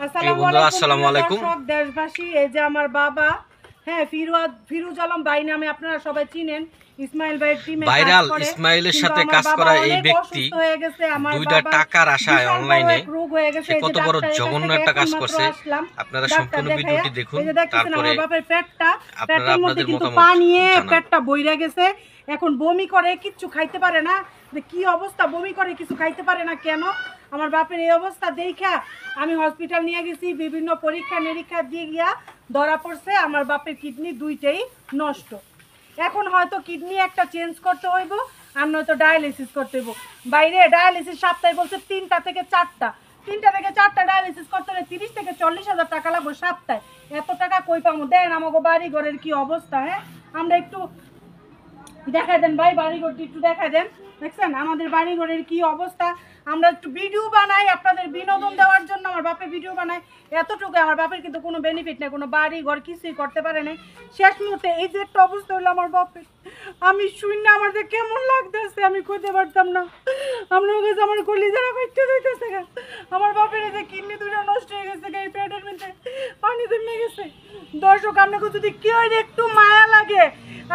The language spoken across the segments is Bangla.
আসসালামু আলাইকুম দেশবাসী। এই যে আমার বাবা, হ্যাঁ, ফিরোজ আলম ভাই নামে আপনারা সবাই চিনেন। ইসমাইল ভাইয়ের টিমে ভাইরাল ইসমাইলের সাথে কাজ করা এই ব্যক্তি দুইটা টাকার আশায় অনলাইনে সে কত বড় জঘন্য একটা কাজ করছে। আপনারা সম্পূর্ণ ভিডিওটি দেখুন, তারপরে আপনারা আপনাদের মতামত জানান। পেটটা বইরা গেছে, এখন বমি করে, কিচ্ছু খাইতে পারে না। কি অবস্থা, বমি করে, কিছু খাইতে পারে না কেন? আমার বাপের এই অবস্থা দেখা আমি হসপিটাল নিয়ে গেছি, বিভিন্ন পরীক্ষা নিরীক্ষা দিয়ে গিয়া ধরা পড়ছে আমার বাপের কিডনি দুইটাই নষ্ট। এখন হয়তো কিডনি একটা চেঞ্জ করতে হইব, আর নয়তো ডায়ালিসিস করতে হইব। বাইরে ডায়ালিসিস সপ্তাহে বলছে 3টা থেকে 4টা ডায়ালিসিস করতে হলে 30 থেকে 40,000 টাকা লাগবে সপ্তাহে। এত টাকা কই পাবো? দেন আমাকে বাড়ি ঘরের কি অবস্থা। হ্যাঁ, আমরা একটু দেখা দেন ভাই, বাড়ি ঘরটি একটু দেখা দেন। দেখছেন আমাদের বাড়ি ঘরের কি অবস্থা। আমরা একটু ভিডিও বানাই আপনাদের বিনোদন দেওয়ার জন্য, আমার বাপে ভিডিও বানায়, এতটুকু। আমার বাপের কিন্তু কোনো বেনিফিট নেই, কোনো বাড়ি ঘর কিছুই করতে পারে নাই। শেষ মুহূর্তে এই যে একটা অবস্থা হলো আমার বাপের, আমি শুনে আমার যে কেমন লাগতেছে আমি কইতে পারতাম না। আপনার কাছে আমার কলিজারা ফাইটতে যাইতেছে। আমার বাপের এই যে কিডনি দুটো নষ্ট হয়ে গেছে, এই পেটের মধ্যে পানি জমে গেছে। দর্শক, আপনাকে যদি কেউ একটু মায়া লাগে,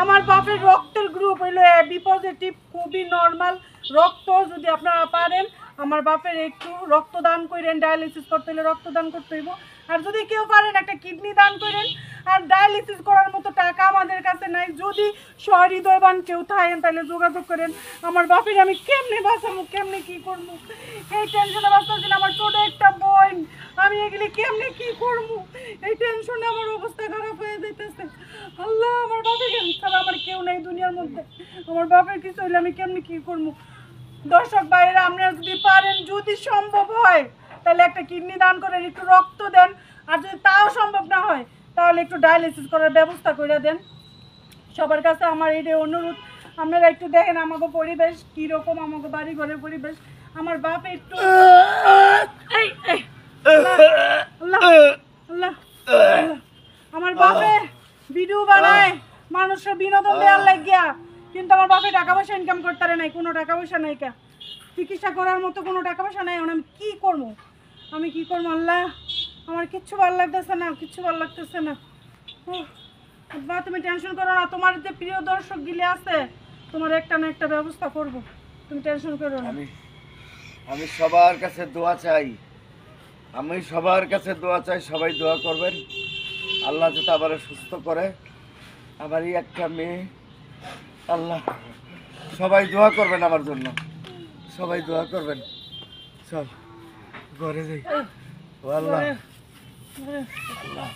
আমার বাপের রক্তের গ্রুপ হইলো বি পজিটিভ, খুবই নর্মাল রক্ত। যদি আপনারা পারেন আমার বাপের একটু রক্তদান করেন, ডায়ালিসিস করতে হলে রক্তদান করতে হইব। আর যদি কেউ পারেন একটা কিডনি দান করেন। আর ডায়ালিসিস করার মতো টাকা আমাদের কাছে নাই, যদি সহৃদয়বান কেউ থাকেন তাহলে যোগাযোগ করেন। আমার বাপের আমি কেমনে বাঁচাবো, কেমনে কি করবো, এই টেনশনে বাঁচতেছি না। আমার ছোট একটা বোন, আমি এগুলি কেমনে কি করবো, এই টেনশনে আমার অবস্থা খারাপ হয়ে যেতেছে। আল্লাহ, আমার বাপের ছাড়া আমার কেউ নেই দুনিয়ার মধ্যে। আমার বাপের কিছু হইলে আমি কেমনে কি করবো? দর্শক ভাইরা, আপনারা যদি পারেন, যদি সম্ভব হয় তাহলে একটা কিডনি দান করেন, একটু রক্ত দেন। আর যদি তাও সম্ভব না হয় তাহলে একটু ডায়ালিসিস করার ব্যবস্থা করে দেন। সবার কাছে আমার এই অনুরোধ, আপনারা একটু দেখেন আমাকে পরিবেশ কীরকম, আমাকে বাড়ি ঘরের পরিবেশ। আমার বাপ একটু আমার বাপে ভিডিও বানায় মানুষের বিনোদন দেওয়ার লাগিয়া, কিন্তু আমার বাপে টাকা পয়সা ইনকাম করতে পারে নাই, কোনো টাকা পয়সা নাই। চিকিৎসা করার মতো কোনো টাকা পয়সা নাই। আমি কি করবো, আমি কি করবো? আল্লাহ, আমার কিচ্ছু ভালো লাগতেছে না, কিচ্ছু ভালো লাগতেছে না। বা তুমি টেনশন করো না, তোমার যে প্রিয় দর্শক গিলে আছে, তোমার একটা না একটা ব্যবস্থা করব, তুমি টেনশন করো না। আমি সবার কাছে দোয়া চাই, সবাই দোয়া করবেন। আল্লাহ যাতে আবার সুস্থ করে, আমারই একটা মেয়ে। আল্লাহ, সবাই দোয়া করবেন আমার জন্য, সবাই দোয়া করবেন। চল ঘরে যাই। ও আল্লাহ, আল্লাহ।